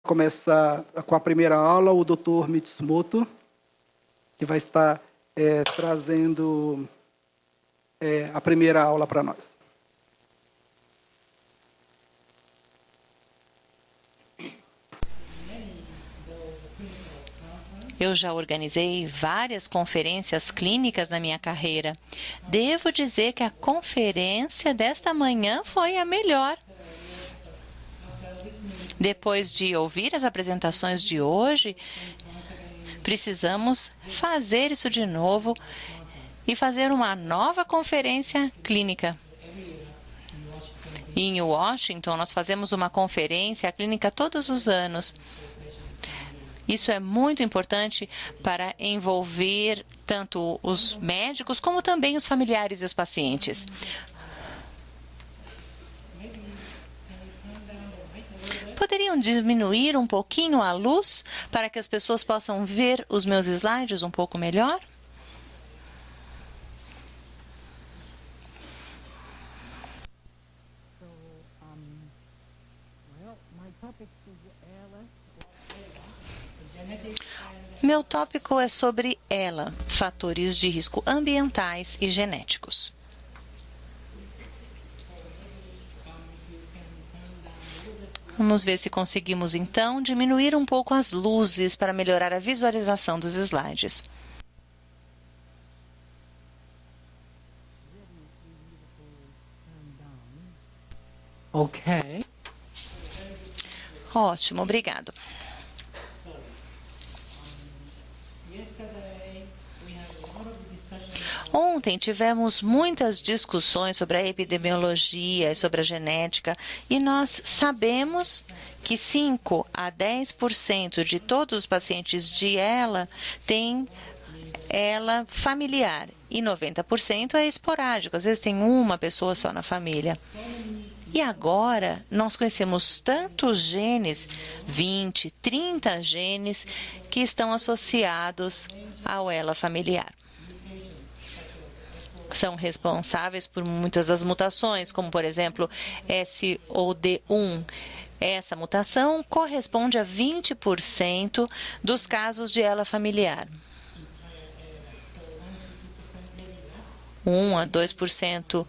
começar com a primeira aula o Dr. Mitsumoto, que vai estar trazendo a primeira aula para nós. Eu já organizei várias conferências clínicas na minha carreira. Devo dizer que a conferência desta manhã foi a melhor. Depois de ouvir as apresentações de hoje, precisamos fazer isso de novo e fazer uma nova conferência clínica. Em Washington, nós fazemos uma conferência clínica todos os anos. Isso é muito importante para envolver tanto os médicos como também os familiares e os pacientes. Poderiam diminuir um pouquinho a luz para que as pessoas possam ver os meus slides um pouco melhor? Meu tópico é sobre ELA, fatores de risco ambientais e genéticos. Vamos ver se conseguimos, então, diminuir um pouco as luzes para melhorar a visualização dos slides. Ok. Ótimo, obrigado. Ontem tivemos muitas discussões sobre a epidemiologia e sobre a genética e nós sabemos que 5 a 10% de todos os pacientes de ELA têm ELA familiar e 90% é esporádico, às vezes tem uma pessoa só na família. E agora nós conhecemos tantos genes, 20, 30 genes, que estão associados ao ELA familiar. São responsáveis por muitas das mutações, como, por exemplo, SOD1. Essa mutação corresponde a 20% dos casos de ELA familiar. 1 a 2%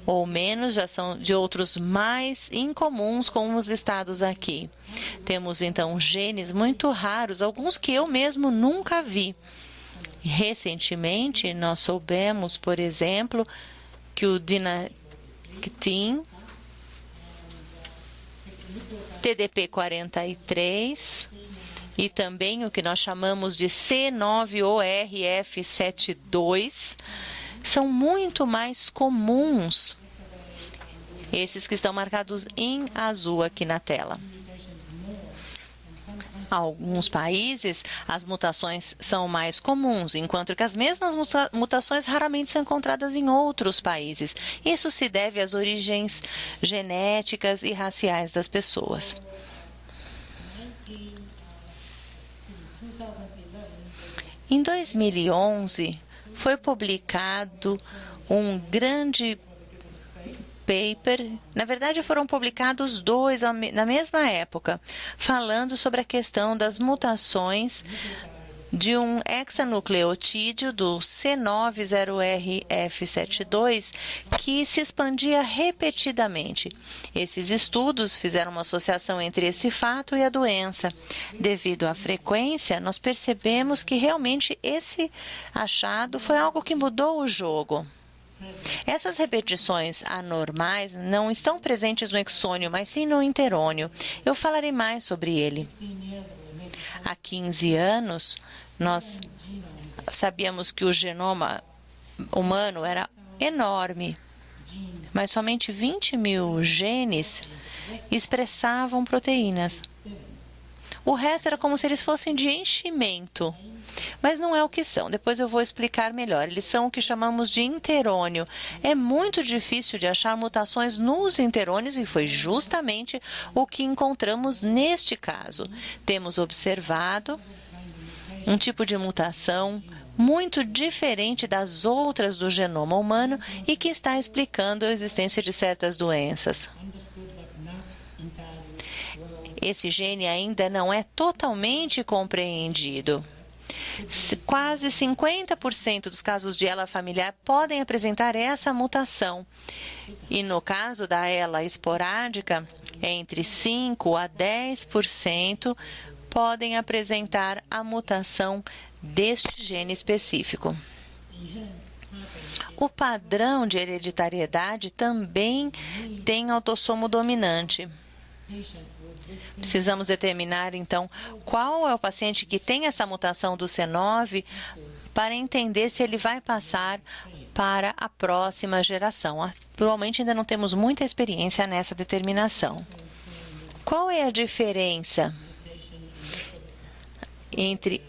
ou menos já são de outros mais incomuns, como os listados aqui. Temos, então, genes muito raros, alguns que eu mesmo nunca vi. Recentemente, nós soubemos, por exemplo, que o Dinactin, TDP43 e também o que nós chamamos de C9ORF72 são muito mais comuns, esses que estão marcados em azul aqui na tela. Em alguns países, as mutações são mais comuns, enquanto que as mesmas mutações raramente são encontradas em outros países. Isso se deve às origens genéticas e raciais das pessoas. Em 2011, foi publicado um grande paper, na verdade foram publicados dois na mesma época, falando sobre a questão das mutações de um hexanucleotídeo do C90RF72 que se expandia repetidamente. Esses estudos fizeram uma associação entre esse fato e a doença. Devido à frequência, nós percebemos que realmente esse achado foi algo que mudou o jogo. Essas repetições anormais não estão presentes no exônio, mas sim no interônio. Eu falarei mais sobre ele. Há 15 anos, nós sabíamos que o genoma humano era enorme, mas somente 20 mil genes expressavam proteínas. O resto era como se eles fossem de enchimento. Mas não é o que são. Depois eu vou explicar melhor. Eles são o que chamamos de interônio. É muito difícil de achar mutações nos interônios e foi justamente o que encontramos neste caso. Temos observado um tipo de mutação muito diferente das outras do genoma humano e que está explicando a existência de certas doenças. esse gene ainda não é totalmente compreendido. Quase 50% dos casos de ELA familiar podem apresentar essa mutação. E no caso da ELA esporádica, entre 5 a 10% podem apresentar a mutação deste gene específico. O padrão de hereditariedade também tem autossomo dominante. Precisamos determinar, então, qual é o paciente que tem essa mutação do C9 para entender se ele vai passar para a próxima geração. Atualmente ainda não temos muita experiência nessa determinação. Qual é a diferença entre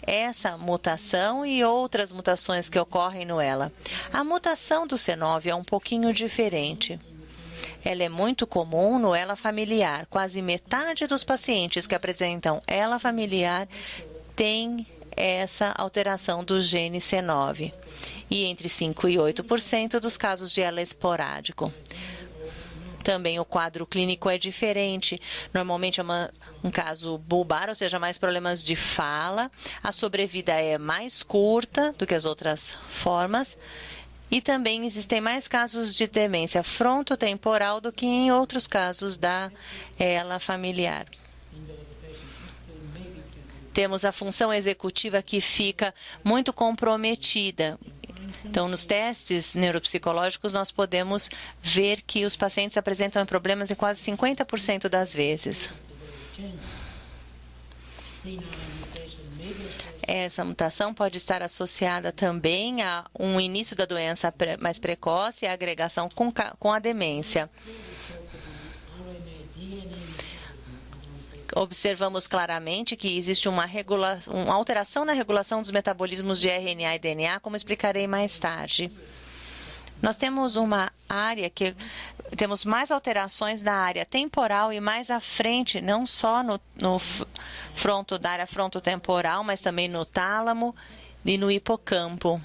essa mutação e outras mutações que ocorrem no ELA? A mutação do C9 é um pouquinho diferente. Ela é muito comum no ELA familiar. Quase metade dos pacientes que apresentam ELA familiar tem essa alteração do gene C9. E entre 5 e 8% dos casos de ELA esporádico. Também o quadro clínico é diferente. Normalmente é um caso bulbar, ou seja, mais problemas de fala. A sobrevida é mais curta do que as outras formas. E também existem mais casos de demência frontotemporal do que em outros casos da ELA familiar. Temos a função executiva que fica muito comprometida. Então, nos testes neuropsicológicos, nós podemos ver que os pacientes apresentam problemas em quase 50% das vezes. Essa mutação pode estar associada também a um início da doença mais precoce e a agregação com a demência. Observamos claramente que existe uma alteração na regulação dos metabolismos de RNA e DNA, como explicarei mais tarde. Nós temos uma área que temos mais alterações na área temporal e mais à frente, não só da área frontotemporal, mas também no tálamo e no hipocampo.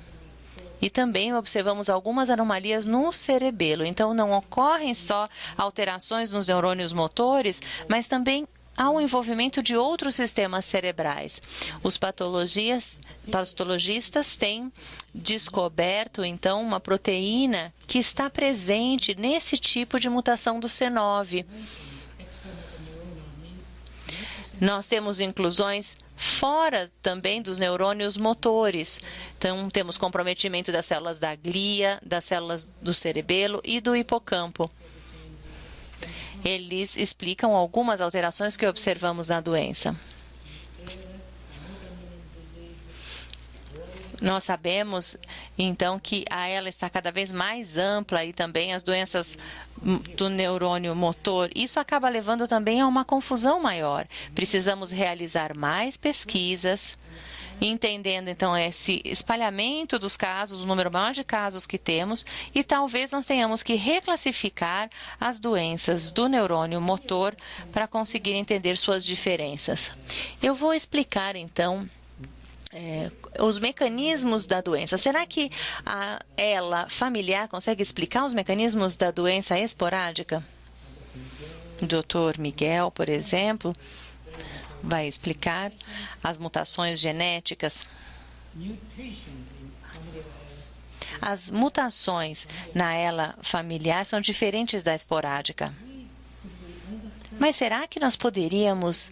E também observamos algumas anomalias no cerebelo. Então, não ocorrem só alterações nos neurônios motores, mas também há um envolvimento de outros sistemas cerebrais. Os patologistas têm descoberto, então, uma proteína que está presente nesse tipo de mutação do C9. Nós temos inclusões fora também dos neurônios motores. Então, temos comprometimento das células da glia, das células do cerebelo e do hipocampo. Eles explicam algumas alterações que observamos na doença. Nós sabemos, então, que a ELA está cada vez mais ampla e também as doenças do neurônio motor. Isso acaba levando também a uma confusão maior. Precisamos realizar mais pesquisas, entendendo, então, esse espalhamento dos casos, o número maior de casos que temos, e talvez nós tenhamos que reclassificar as doenças do neurônio motor para conseguir entender suas diferenças. Eu vou explicar, então, os mecanismos da doença. Será que a ELA familiar consegue explicar os mecanismos da doença esporádica? O Dr. Miguel, por exemplo, vai explicar as mutações genéticas. As mutações na ELA familiar são diferentes da esporádica. Mas será que nós poderíamos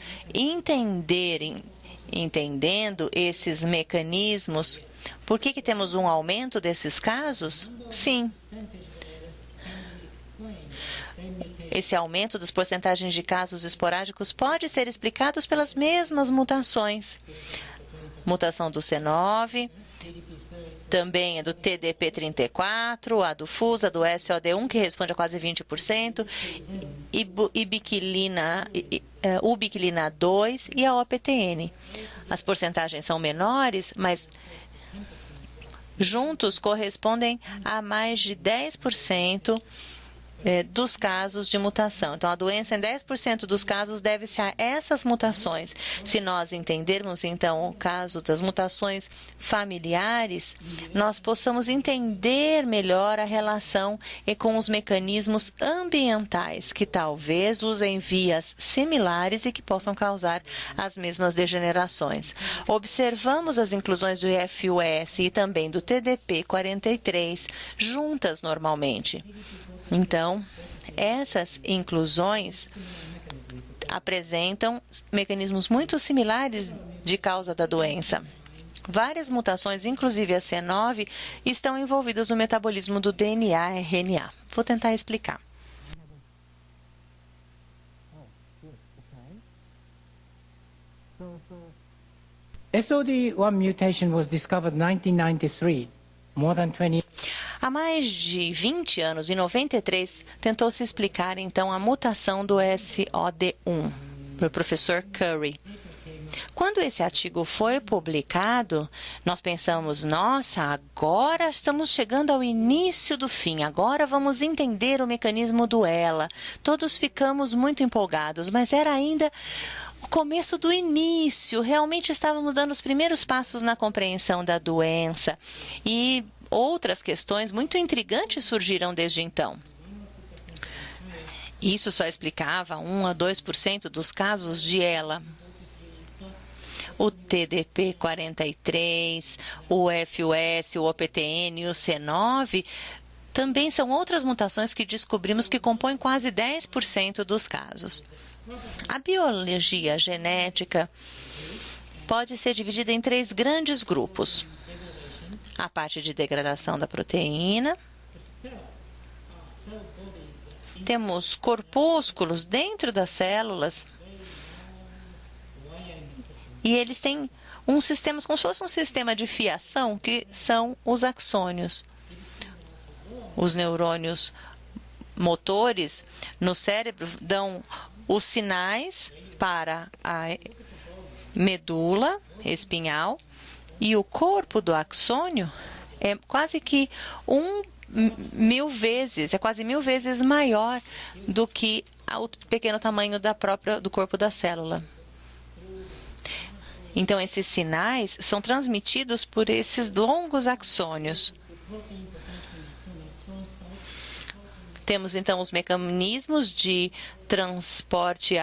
entendendo esses mecanismos, por que temos um aumento desses casos? Sim. Esse aumento das porcentagens de casos esporádicos pode ser explicado pelas mesmas mutações. Mutação do C9, também a do TDP34, a do FUS, a do SOD1, que responde a quase 20%, ubiquilina 2 e a OPTN. As porcentagens são menores, mas juntos correspondem a mais de 10% dos casos de mutação. Então, a doença, em 10% dos casos, deve-se a essas mutações. Se nós entendermos, então, o caso das mutações familiares, nós possamos entender melhor a relação com os mecanismos ambientais, que talvez usem vias similares e que possam causar as mesmas degenerações. Observamos as inclusões do FUS e também do TDP43 juntas normalmente. Então, essas inclusões apresentam mecanismos muito similares de causa da doença. Várias mutações, inclusive a C9, estão envolvidas no metabolismo do DNA e RNA. Vou tentar explicar. SOD1 mutation was discovered in 1993, more than 20 Há mais de 20 anos, em 93, tentou-se explicar, então, a mutação do SOD1, pelo professor Curry. Quando esse artigo foi publicado, nós pensamos, nossa, agora estamos chegando ao início do fim, agora vamos entender o mecanismo do ELA. Todos ficamos muito empolgados, mas era ainda o começo do início, realmente estávamos dando os primeiros passos na compreensão da doença e outras questões muito intrigantes surgiram desde então. Isso só explicava 1 a 2% dos casos de ELA. O TDP43, o FUS, o OPTN e o C9 também são outras mutações que descobrimos que compõem quase 10% dos casos. A biologia genética pode ser dividida em 3 grandes grupos. A parte de degradação da proteína. Temos corpúsculos dentro das células. E eles têm um sistema, como se fosse um sistema de fiação, que são os axônios. Os neurônios motores no cérebro dão os sinais para a medula espinhal. E o corpo do axônio é quase que 1000 vezes, é quase 1000 vezes maior do que o pequeno tamanho do corpo da célula. Então, esses sinais são transmitidos por esses longos axônios. Temos, então, os mecanismos de transporte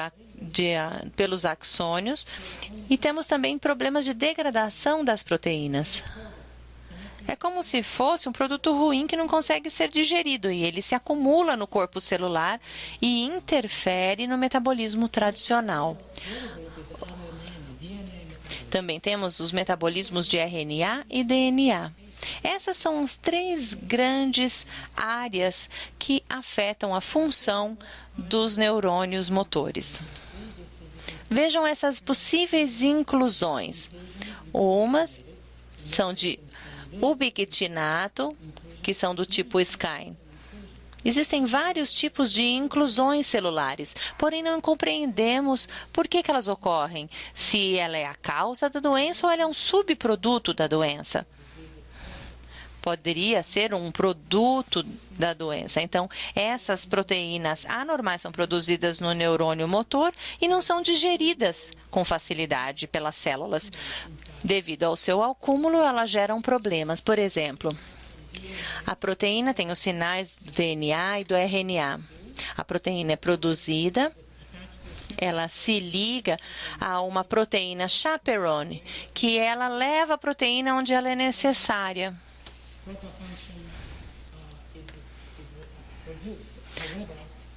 pelos axônios e temos também problemas de degradação das proteínas. É como se fosse um produto ruim que não consegue ser digerido e ele se acumula no corpo celular e interfere no metabolismo tradicional. Também temos os metabolismos de RNA e DNA. Essas são as 3 grandes áreas que afetam a função dos neurônios motores. Vejam essas possíveis inclusões. Umas são de ubiquitinato, que são do tipo SCAI. Existem vários tipos de inclusões celulares, porém não compreendemos por que elas ocorrem, se ela é a causa da doença ou ela é um subproduto da doença. Poderia ser um produto da doença. Então, essas proteínas anormais são produzidas no neurônio motor e não são digeridas com facilidade pelas células. Devido ao seu acúmulo, elas geram problemas. Por exemplo, a proteína tem os sinais do DNA e do RNA. A proteína é produzida, ela se liga a uma proteína chaperone, que ela leva a proteína onde ela é necessária.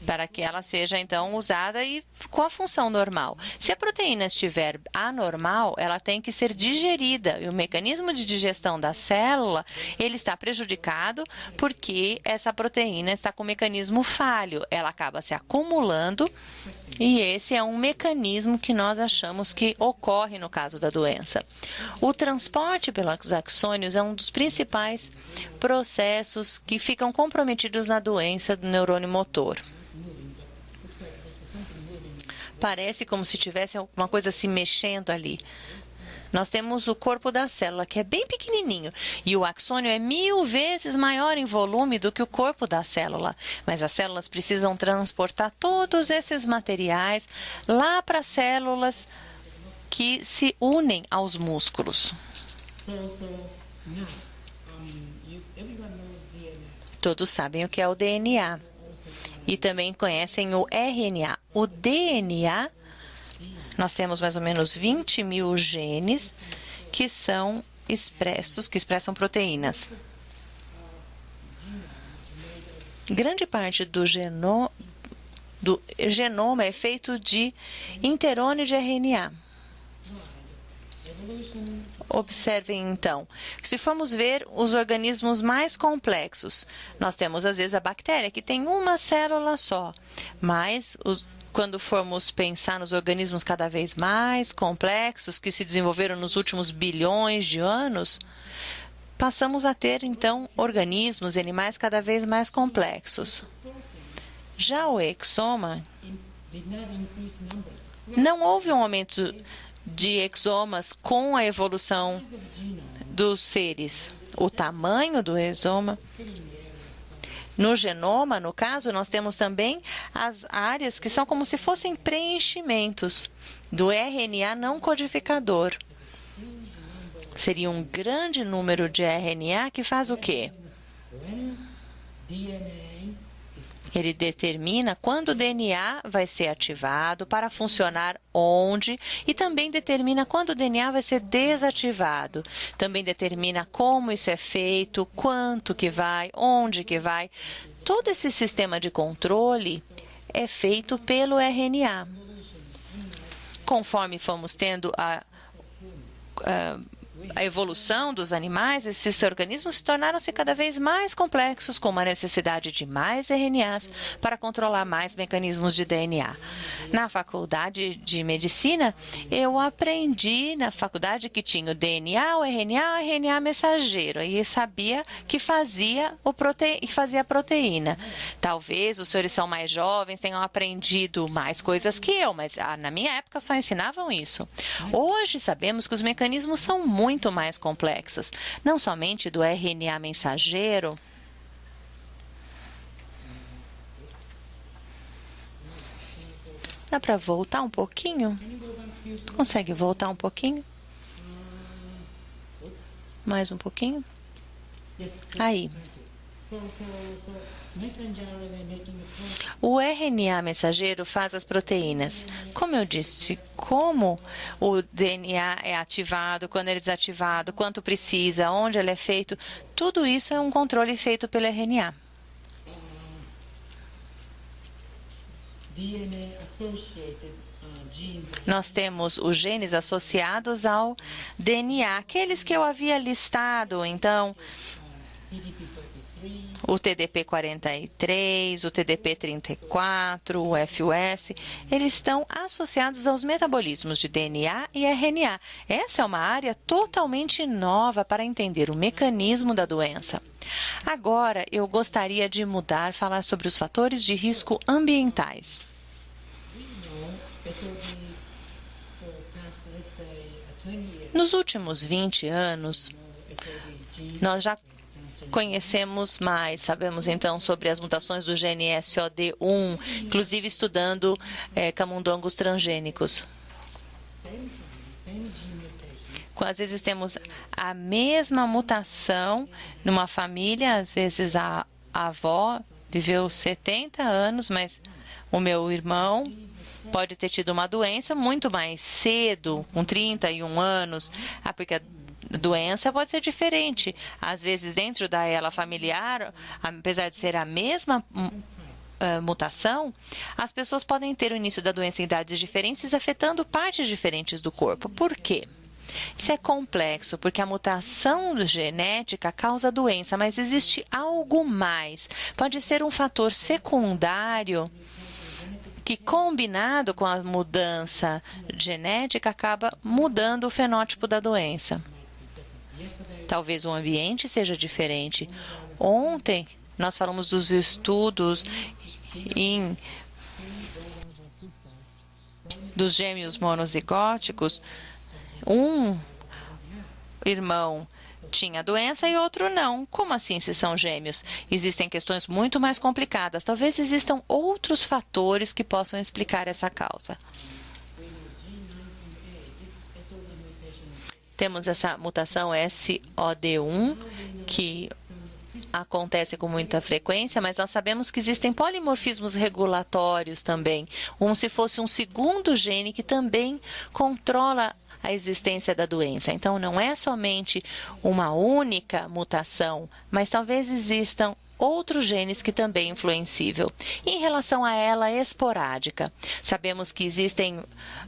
Para que ela seja, então, usada e com a função normal. Se a proteína estiver anormal, ela tem que ser digerida. E o mecanismo de digestão da célula, ele está prejudicado porque essa proteína está com um mecanismo falho. Ela acaba se acumulando e esse é um mecanismo que nós achamos que ocorre no caso da doença. O transporte pelos axônios é um dos principais processos que ficam comprometidos na doença do neurônio motor. Parece como se tivesse alguma coisa se mexendo ali nós temos o corpo da célula, que é bem pequenininho, e o axônio é 1000 vezes maior em volume do que o corpo da célula. Mas as células precisam transportar todos esses materiais lá para as células que se unem aos músculos. Todos sabem o que é o DNA e também conhecem o RNA. O DNA, nós temos mais ou menos 20.000 genes que são expressos, que expressam proteínas. Grande parte do genoma é feito de interônio de RNA. Observem, então, se formos ver os organismos mais complexos, nós temos, às vezes, a bactéria, que tem uma célula só, mas quando formos pensar nos organismos cada vez mais complexos, que se desenvolveram nos últimos bilhões de anos, passamos a ter, então, organismos e animais cada vez mais complexos. Já o exoma, não houve um aumento de exomas com a evolução dos seres. O tamanho do exoma. No genoma, no caso, nós temos também as áreas que são como se fossem preenchimentos do RNA não codificador. Seria um grande número de RNA que faz o quê? Ele determina quando o DNA vai ser ativado para funcionar onde e também determina quando o DNA vai ser desativado. Também determina como isso é feito, quanto que vai, onde que vai. Todo esse sistema de controle é feito pelo RNA. Conforme fomos tendo a evolução dos animais, esses organismos tornaram-se cada vez mais complexos, com uma necessidade de mais RNAs para controlar mais mecanismos de DNA. Na faculdade de medicina, eu aprendi na faculdade que tinha o DNA, o RNA mensageiro, e sabia que fazia a proteína. Talvez os senhores são mais jovens, tenham aprendido mais coisas que eu, mas na minha época só ensinavam isso. Hoje sabemos que os mecanismos são muito mais complexos, não somente do RNA mensageiro. Dá para voltar um pouquinho? Consegue voltar um pouquinho? Mais um pouquinho? Aí. O RNA mensageiro faz as proteínas. Como eu disse, como o DNA é ativado, quando ele é desativado, quanto precisa, onde ele é feito, tudo isso é um controle feito pelo RNA. Nós temos os genes associados ao DNA, aqueles que eu havia listado, então, o TDP43, o TDP34, o FUS, eles estão associados aos metabolismos de DNA e RNA. Essa é uma área totalmente nova para entender o mecanismo da doença. Agora, eu gostaria de falar sobre os fatores de risco ambientais. Nos últimos 20 anos, nós já conhecemos mais, sabemos então sobre as mutações do gene SOD1, inclusive estudando camundongos transgênicos. Às vezes temos a mesma mutação numa família, às vezes a avó viveu 70 anos, mas o meu irmão pode ter tido uma doença muito mais cedo, com 31 anos, porque a doença pode ser diferente. Às vezes, dentro da ela familiar, apesar de ser a mesma mutação, as pessoas podem ter o início da doença em idades diferentes, afetando partes diferentes do corpo. Por quê? Isso é complexo, porque a mutação genética causa doença, mas existe algo mais. Pode ser um fator secundário que, combinado com a mudança genética, acaba mudando o fenótipo da doença. Talvez o ambiente seja diferente. Ontem, nós falamos dos estudos dos gêmeos monozigóticos. Um irmão tinha a doença e outro não. Como assim se são gêmeos? Existem questões muito mais complicadas. Talvez existam outros fatores que possam explicar essa causa. Temos essa mutação SOD1, que acontece com muita frequência, mas nós sabemos que existem polimorfismos regulatórios também. Se fosse um segundo gene que também controla a existência da doença. Então, não é somente uma única mutação, mas talvez existam outros genes que também influenciam. Em relação a ela esporádica, sabemos que existem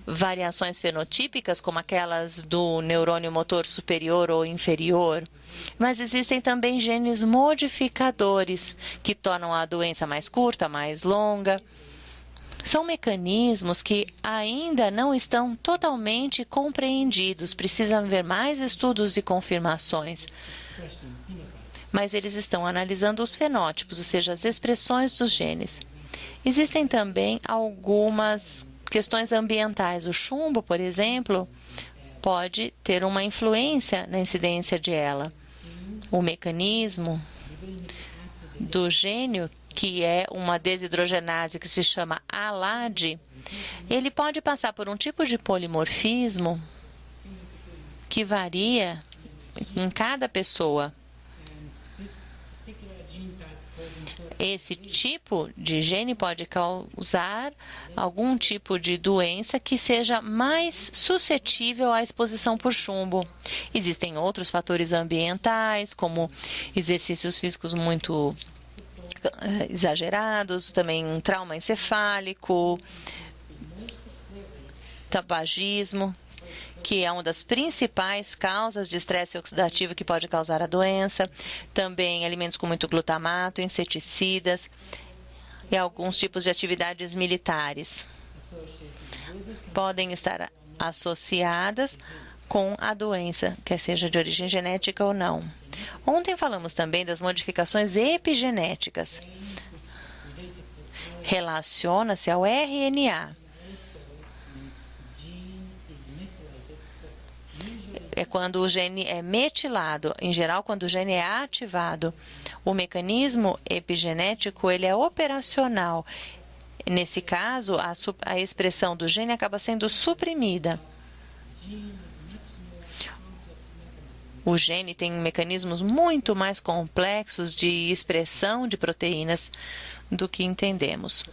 variações fenotípicas, como aquelas do neurônio motor superior ou inferior, mas existem também genes modificadores que tornam a doença mais curta, mais longa. São mecanismos que ainda não estão totalmente compreendidos, precisam haver mais estudos e confirmações. Mas eles estão analisando os fenótipos, ou seja, as expressões dos genes. Existem também algumas questões ambientais. O chumbo, por exemplo, pode ter uma influência na incidência de ela. O mecanismo do gênio, que é uma desidrogenase que se chama ALAD, ele pode passar por um tipo de polimorfismo que varia em cada pessoa. Esse tipo de gene pode causar algum tipo de doença que seja mais suscetível à exposição por chumbo. Existem outros fatores ambientais, como exercícios físicos muito exagerados, também um trauma encefálico, tabagismo, que é uma das principais causas de estresse oxidativo que pode causar a doença, também alimentos com muito glutamato, inseticidas e alguns tipos de atividades militares podem estar associadas com a doença, quer seja de origem genética ou não. Ontem falamos também das modificações epigenéticas. Relaciona-se ao RNA. É quando o gene é metilado. Em geral, quando o gene é ativado, o mecanismo epigenético ele é operacional. Nesse caso, a expressão do gene acaba sendo suprimida. O gene tem mecanismos muito mais complexos de expressão de proteínas do que entendemos.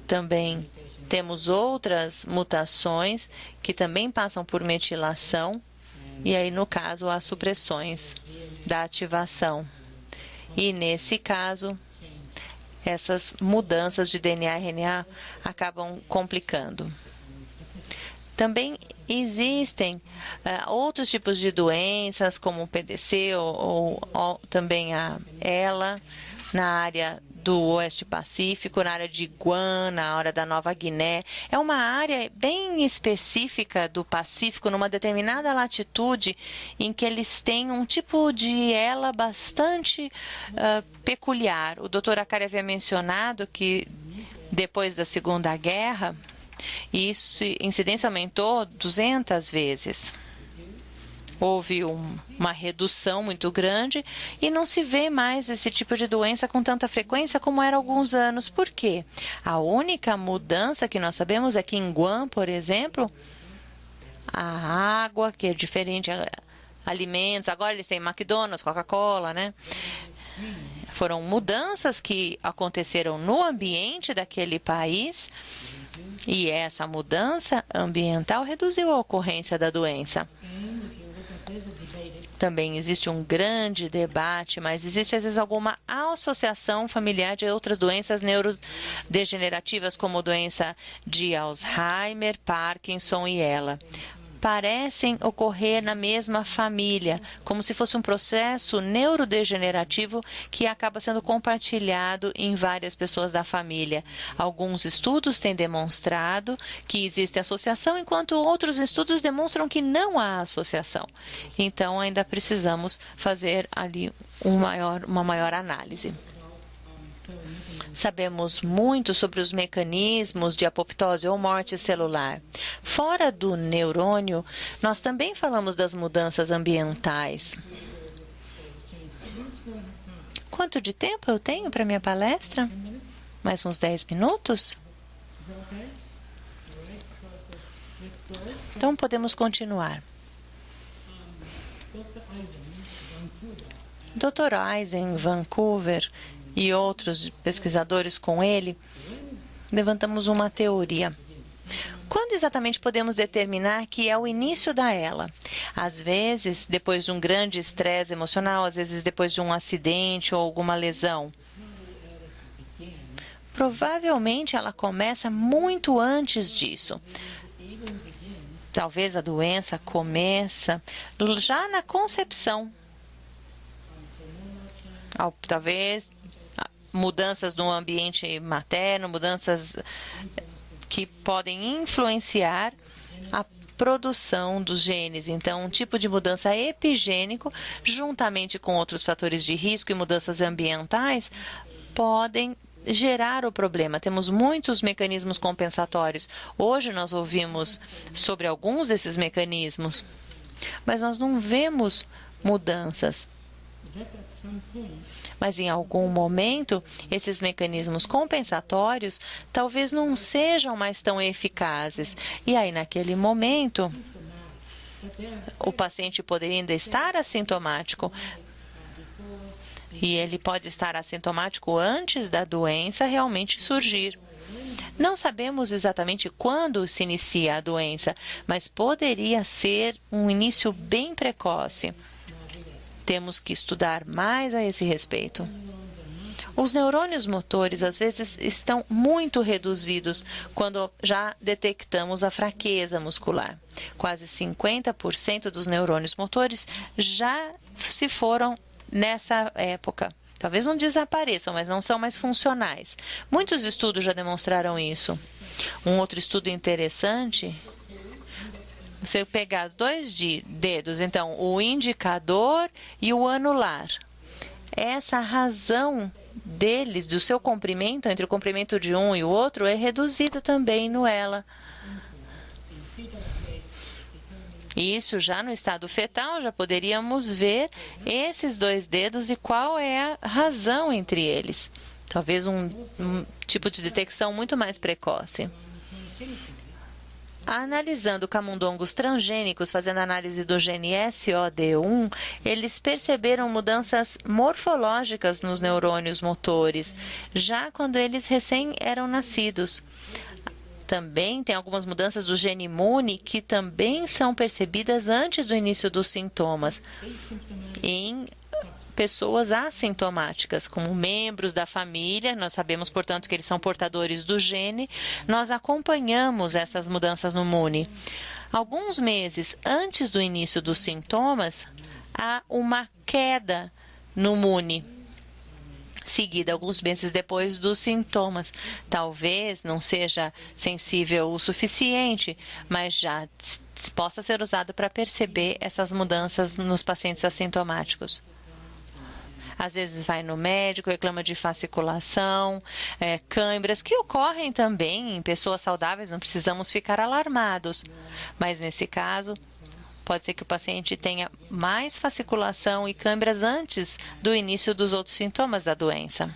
Também temos outras mutações que também passam por metilação, e aí, no caso, há supressões da ativação. E, nesse caso, essas mudanças de DNA e RNA acabam complicando. Também existem outros tipos de doenças, como o PDC ou também a ELA, na área do Oeste Pacífico, na área de Guam, na área da Nova Guiné. É uma área bem específica do Pacífico, numa determinada latitude, em que eles têm um tipo de ELA bastante peculiar. O Dr. Akari havia mencionado que depois da Segunda Guerra, a incidência aumentou 200 vezes. Houve uma redução muito grande e não se vê mais esse tipo de doença com tanta frequência como era há alguns anos. Por quê? A única mudança que nós sabemos é que em Guam, por exemplo, a água, que é diferente, alimentos, agora eles têm McDonald's, Coca-Cola, né? Foram mudanças que aconteceram no ambiente daquele país e essa mudança ambiental reduziu a ocorrência da doença. Também existe um grande debate, mas existe às vezes alguma associação familiar de outras doenças neurodegenerativas, como doença de Alzheimer, Parkinson e ELA. Parecem ocorrer na mesma família, como se fosse um processo neurodegenerativo que acaba sendo compartilhado em várias pessoas da família. Alguns estudos têm demonstrado que existe associação, enquanto outros estudos demonstram que não há associação. Então, ainda precisamos fazer ali uma maior análise. Sabemos muito sobre os mecanismos de apoptose ou morte celular. Fora do neurônio, nós também falamos das mudanças ambientais. Quanto de tempo eu tenho para minha palestra? Mais uns 10 minutos? Então, podemos continuar. Dr. Eisen, Vancouver e outros pesquisadores com ele, levantamos uma teoria. Quando exatamente podemos determinar que é o início da ELA? Às vezes, depois de um grande estresse emocional, às vezes depois de um acidente ou alguma lesão. Provavelmente ela começa muito antes disso. Talvez a doença começa já na concepção. Talvez mudanças no ambiente materno, mudanças que podem influenciar a produção dos genes. Então, um tipo de mudança epigênico, juntamente com outros fatores de risco e mudanças ambientais, podem gerar o problema. Temos muitos mecanismos compensatórios. Hoje nós ouvimos sobre alguns desses mecanismos, mas nós não vemos mudanças. Mas em algum momento, esses mecanismos compensatórios talvez não sejam mais tão eficazes. E aí, naquele momento, o paciente poderia ainda estar assintomático. E ele pode estar assintomático antes da doença realmente surgir. Não sabemos exatamente quando se inicia a doença, mas poderia ser um início bem precoce. Temos que estudar mais a esse respeito. Os neurônios motores, às vezes, estão muito reduzidos quando já detectamos a fraqueza muscular. Quase 50% dos neurônios motores já se foram nessa época. Talvez não desapareçam, mas não são mais funcionais. Muitos estudos já demonstraram isso. Um outro estudo interessante, você pegar 2 dedos, então o indicador e o anular. Essa razão deles, do seu comprimento, entre o comprimento de um e o outro, é reduzida também no ELA. Isso já no estado fetal, já poderíamos ver esses 2 dedos e qual é a razão entre eles. Talvez um tipo de detecção muito mais precoce. Analisando camundongos transgênicos, fazendo análise do gene SOD1, eles perceberam mudanças morfológicas nos neurônios motores, já quando eles recém eram nascidos. Também tem algumas mudanças do gene imune que também são percebidas antes do início dos sintomas, em pessoas assintomáticas, como membros da família. Nós sabemos, portanto, que eles são portadores do gene. Nós acompanhamos essas mudanças no imune. Alguns meses antes do início dos sintomas, há uma queda no imune, seguida alguns meses depois dos sintomas. Talvez não seja sensível o suficiente, mas já possa ser usado para perceber essas mudanças nos pacientes assintomáticos. Às vezes vai no médico, reclama de fasciculação, câimbras, que ocorrem também em pessoas saudáveis, não precisamos ficar alarmados. Mas nesse caso, pode ser que o paciente tenha mais fasciculação e câimbras antes do início dos outros sintomas da doença.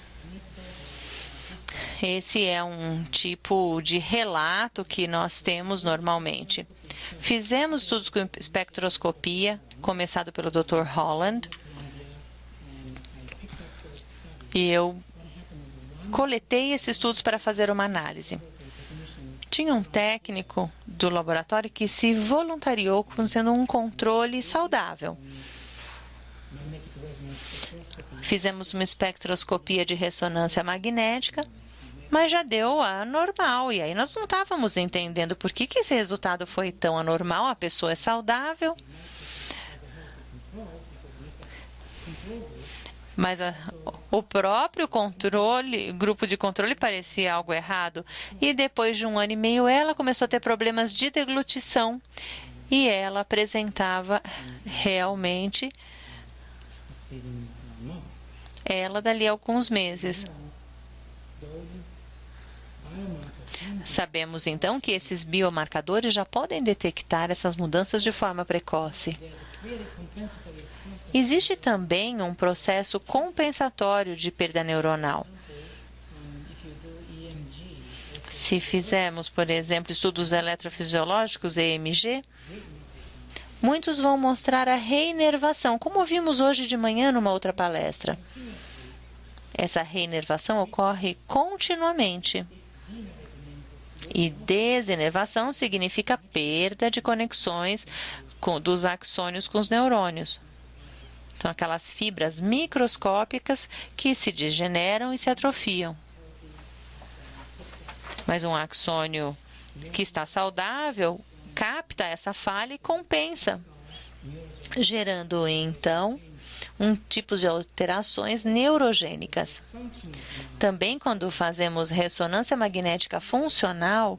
Esse é um tipo de relato que nós temos normalmente. Fizemos estudos com espectroscopia, começado pelo Dr. Holland, e eu coletei esses estudos para fazer uma análise. Tinha um técnico do laboratório que se voluntariou como sendo um controle saudável. Fizemos uma espectroscopia de ressonância magnética, mas já deu anormal. E aí nós não estávamos entendendo por que esse resultado foi tão anormal. A pessoa é saudável, mas o próprio grupo de controle parecia algo errado. E depois de 1 ano e meio, ela começou a ter problemas de deglutição. E ela apresentava realmente ela dali a alguns meses. Sabemos, então, que esses biomarcadores já podem detectar essas mudanças de forma precoce. Existe também um processo compensatório de perda neuronal. Se fizermos, por exemplo, estudos eletrofisiológicos, EMG, muitos vão mostrar a reinervação, como vimos hoje de manhã numa outra palestra. Essa reinervação ocorre continuamente. E desinervação significa perda de conexões dos axônios com os neurônios. São aquelas fibras microscópicas que se degeneram e se atrofiam. Mas um axônio que está saudável capta essa falha e compensa, gerando, então, um tipo de alterações neurogênicas. Também, quando fazemos ressonância magnética funcional,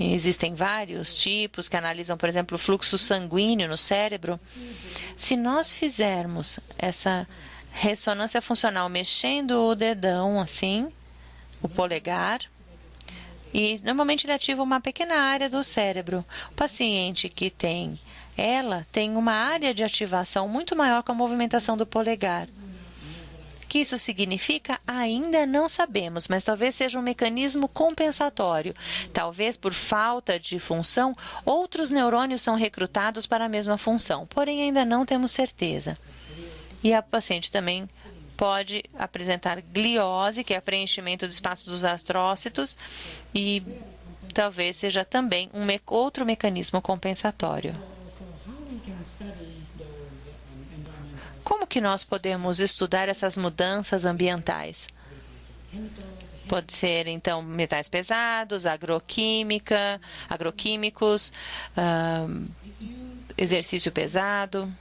existem vários tipos que analisam, por exemplo, o fluxo sanguíneo no cérebro. Se nós fizermos essa ressonância funcional mexendo o dedão assim, o polegar, e normalmente ele ativa uma pequena área do cérebro. O paciente que tem uma área de ativação muito maior com a movimentação do polegar. O que isso significa? Ainda não sabemos, mas talvez seja um mecanismo compensatório. Talvez por falta de função, outros neurônios são recrutados para a mesma função, porém ainda não temos certeza. E a paciente também pode apresentar gliose, que é preenchimento do espaço dos astrócitos, e talvez seja também outro mecanismo compensatório. Como que nós podemos estudar essas mudanças ambientais? Pode ser, então, metais pesados, agroquímicos, exercício pesado.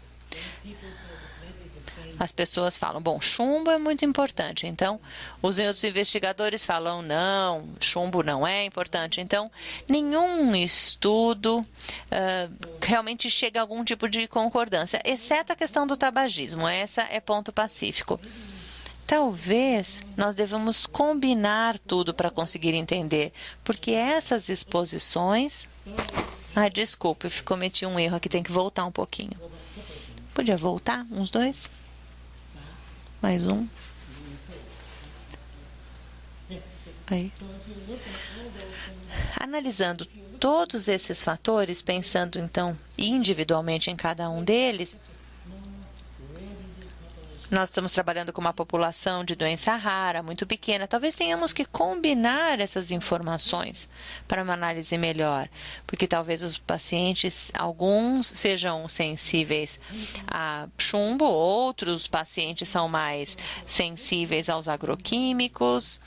As pessoas falam, bom, chumbo é muito importante. Então, os outros investigadores falam, não, chumbo não é importante. Então, nenhum estudo realmente chega a algum tipo de concordância, exceto a questão do tabagismo. Essa é ponto pacífico. Talvez nós devamos combinar tudo para conseguir entender, porque essas exposições... Ai, desculpe, eu cometi um erro aqui, tem que voltar um pouquinho. Podia voltar? Uns dois? Mais um. Aí. Analisando todos esses fatores, pensando então individualmente em cada um deles, nós estamos trabalhando com uma população de doença rara, muito pequena. Talvez tenhamos que combinar essas informações para uma análise melhor, porque talvez os pacientes, alguns sejam sensíveis a chumbo, outros pacientes são mais sensíveis aos agroquímicos.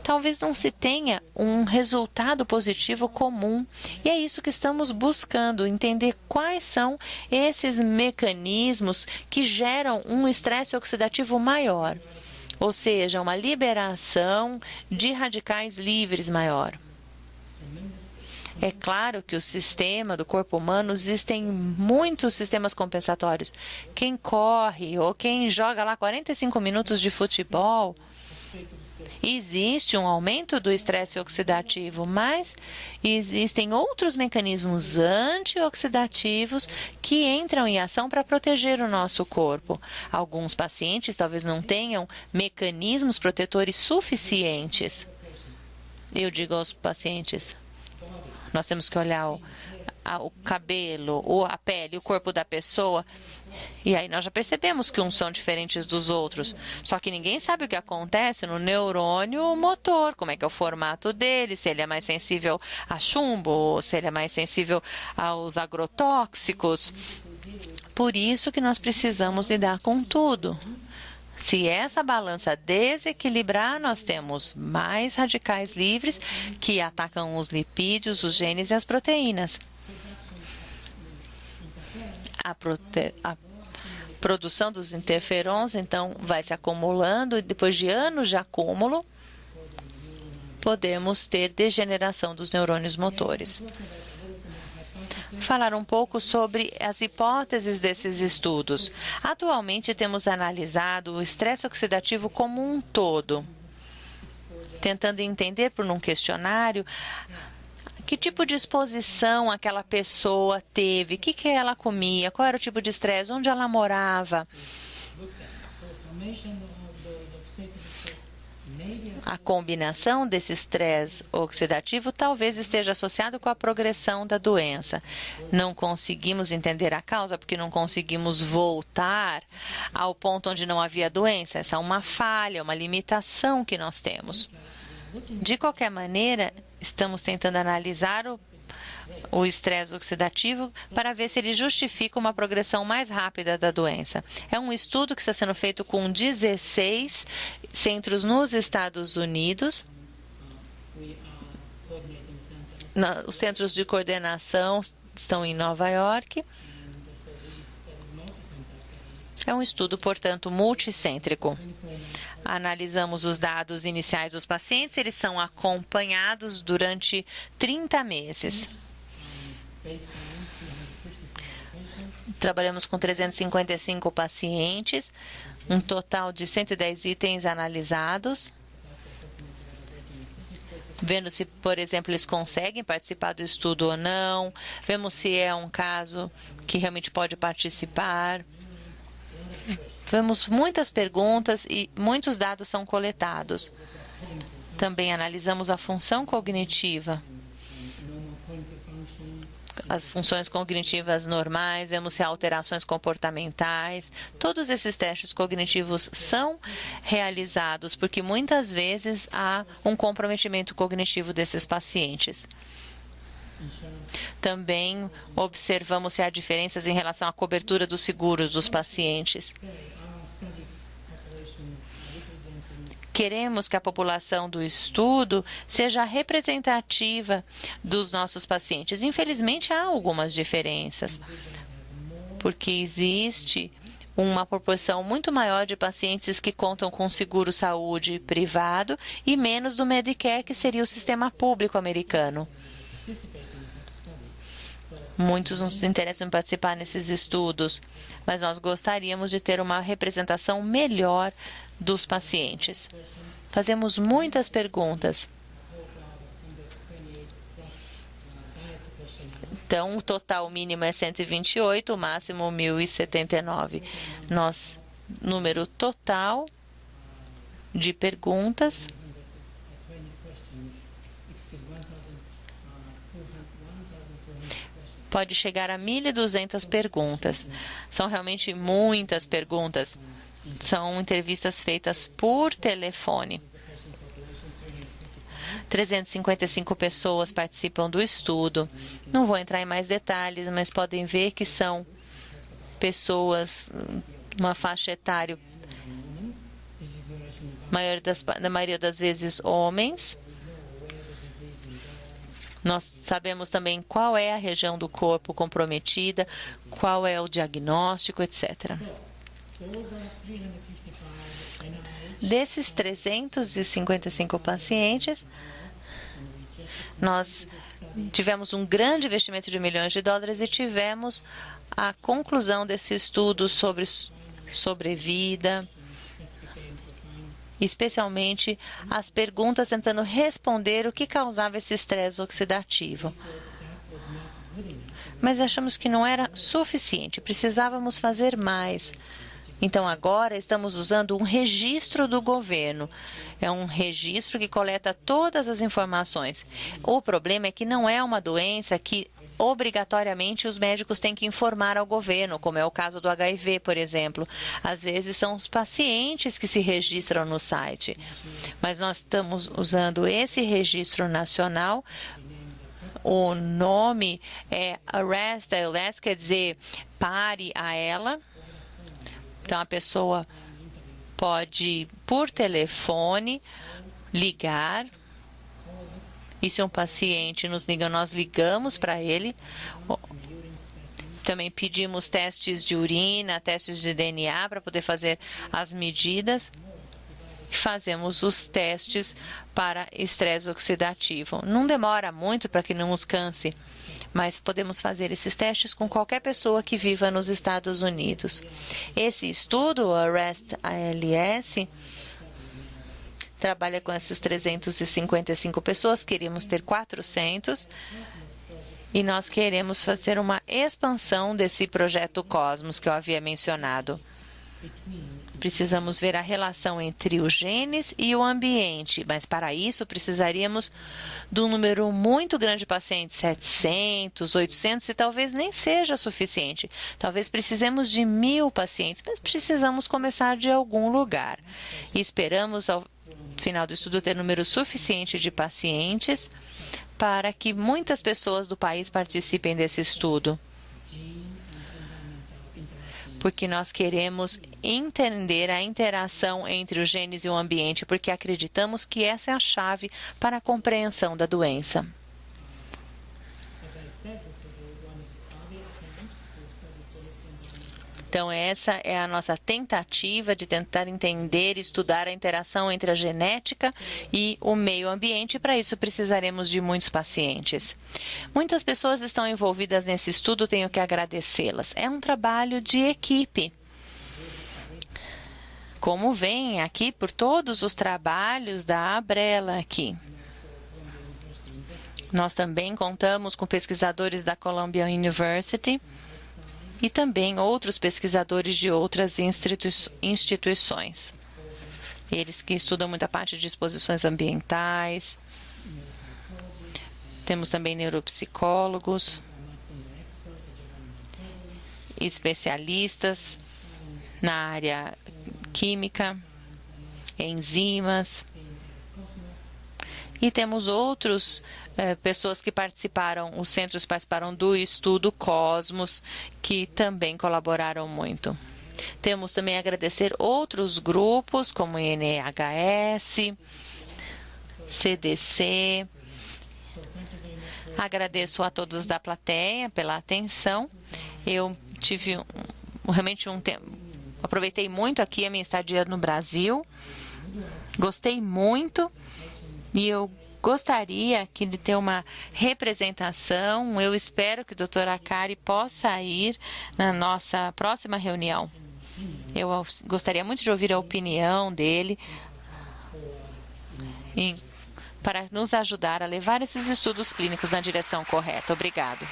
Talvez não se tenha um resultado positivo comum. E é isso que estamos buscando, entender quais são esses mecanismos que geram um estresse oxidativo maior, ou seja, uma liberação de radicais livres maior. É claro que o sistema do corpo humano, existem muitos sistemas compensatórios. Quem corre ou quem joga lá 45 minutos de futebol, existe um aumento do estresse oxidativo, mas existem outros mecanismos antioxidativos que entram em ação para proteger o nosso corpo. Alguns pacientes talvez não tenham mecanismos protetores suficientes. Eu digo aos pacientes, nós temos que olhar o cabelo, ou a pele, o corpo da pessoa, e aí nós já percebemos que uns são diferentes dos outros. Só que ninguém sabe o que acontece no neurônio motor, como é que é o formato dele, se ele é mais sensível a chumbo, ou se ele é mais sensível aos agrotóxicos. Por isso que nós precisamos lidar com tudo. Se essa balança desequilibrar, nós temos mais radicais livres que atacam os lipídios, os genes e as proteínas. A produção dos interferons, então, vai se acumulando e depois de anos de acúmulo, podemos ter degeneração dos neurônios motores. falar um pouco sobre as hipóteses desses estudos. Atualmente, temos analisado o estresse oxidativo como um todo, tentando entender por um questionário que tipo de exposição aquela pessoa teve, o que ela comia, qual era o tipo de estresse, onde ela morava. A combinação desse estresse oxidativo talvez esteja associado com a progressão da doença. Não conseguimos entender a causa porque não conseguimos voltar ao ponto onde não havia doença. Essa é uma falha, uma limitação que nós temos. De qualquer maneira, estamos tentando analisar o estresse oxidativo para ver se ele justifica uma progressão mais rápida da doença. É um estudo que está sendo feito com 16 centros nos Estados Unidos. Os centros de coordenação estão em Nova York. É um estudo, portanto, multicêntrico. Analisamos os dados iniciais dos pacientes, eles são acompanhados durante 30 meses. Trabalhamos com 355 pacientes, um total de 110 itens analisados, vendo se, por exemplo, eles conseguem participar do estudo ou não, vemos se é um caso que realmente pode participar. Vemos muitas perguntas e muitos dados são coletados. Também analisamos a função cognitiva, as funções cognitivas normais, vemos se há alterações comportamentais. Todos esses testes cognitivos são realizados porque muitas vezes há um comprometimento cognitivo desses pacientes. Também observamos se há diferenças em relação à cobertura dos seguros dos pacientes. Queremos que a população do estudo seja representativa dos nossos pacientes. Infelizmente, há algumas diferenças, porque existe uma proporção muito maior de pacientes que contam com seguro-saúde privado e menos do Medicare, que seria o sistema público americano. Muitos nos interessam em participar nesses estudos, mas nós gostaríamos de ter uma representação melhor dos pacientes. Fazemos muitas perguntas. Então, o total mínimo é 128, o máximo 1.079. Número total de perguntas pode chegar a 1.200 perguntas. São realmente muitas perguntas. São entrevistas feitas por telefone. 355 pessoas participam do estudo. Não vou entrar em mais detalhes, mas podem ver que são pessoas, uma faixa etária, na maioria das vezes homens. Nós sabemos também qual é a região do corpo comprometida, qual é o diagnóstico, etc. Desses 355 pacientes, nós tivemos um grande investimento de milhões de dólares e tivemos a conclusão desse estudo sobre sobrevida, especialmente as perguntas tentando responder o que causava esse estresse oxidativo. Mas achamos que não era suficiente, precisávamos fazer mais. Então, agora estamos usando um registro do governo. É um registro que coleta todas as informações. O problema é que não é uma doença que obrigatoriamente os médicos têm que informar ao governo, como é o caso do HIV, por exemplo. Às vezes são os pacientes que se registram no site. Mas nós estamos usando esse registro nacional. O nome é Arrest ALS, quer dizer, pare a ela. Então, a pessoa pode, por telefone, ligar. E se um paciente nos liga, nós ligamos para ele. Também pedimos testes de urina, testes de DNA para poder fazer as medidas. e fazemos os testes para estresse oxidativo. Não demora muito para que não nos canse, mas podemos fazer esses testes com qualquer pessoa que viva nos Estados Unidos. Esse estudo, o ARREST-ALS, trabalha com essas 355 pessoas, queríamos ter 400, e nós queremos fazer uma expansão desse projeto Cosmos que eu havia mencionado. Precisamos ver a relação entre os genes e o ambiente, mas para isso precisaríamos de um número muito grande de pacientes, 700, 800, e talvez nem seja suficiente. Talvez precisemos de 1.000 pacientes, mas precisamos começar de algum lugar. E esperamos, ao final do estudo, ter número suficiente de pacientes para que muitas pessoas do país participem desse estudo. Porque nós queremos entender a interação entre os genes e o ambiente, porque acreditamos que essa é a chave para a compreensão da doença. Então, essa é a nossa tentativa de tentar entender e estudar a interação entre a genética e o meio ambiente. Para isso, precisaremos de muitos pacientes. Muitas pessoas estão envolvidas nesse estudo, tenho que agradecê-las. É um trabalho de equipe. Como vem aqui por todos os trabalhos da Abrela aqui. Nós também contamos com pesquisadores da Columbia University e também outros pesquisadores de outras instituições. Eles que estudam muita parte de exposições ambientais. Temos também neuropsicólogos, especialistas na área química, enzimas. E temos outros pessoas que participaram, os centros participaram do estudo Cosmos, que também colaboraram muito. Temos também a agradecer outros grupos, como NHS, CDC. Agradeço a todos da plateia pela atenção. Eu tive realmente um tempo, aproveitei muito aqui a minha estadia no Brasil. Gostei muito. E eu gostaria aqui de ter uma representação. Eu espero que o Dr. Arcari possa ir na nossa próxima reunião. Eu gostaria muito de ouvir a opinião dele para nos ajudar a levar esses estudos clínicos na direção correta. Obrigado.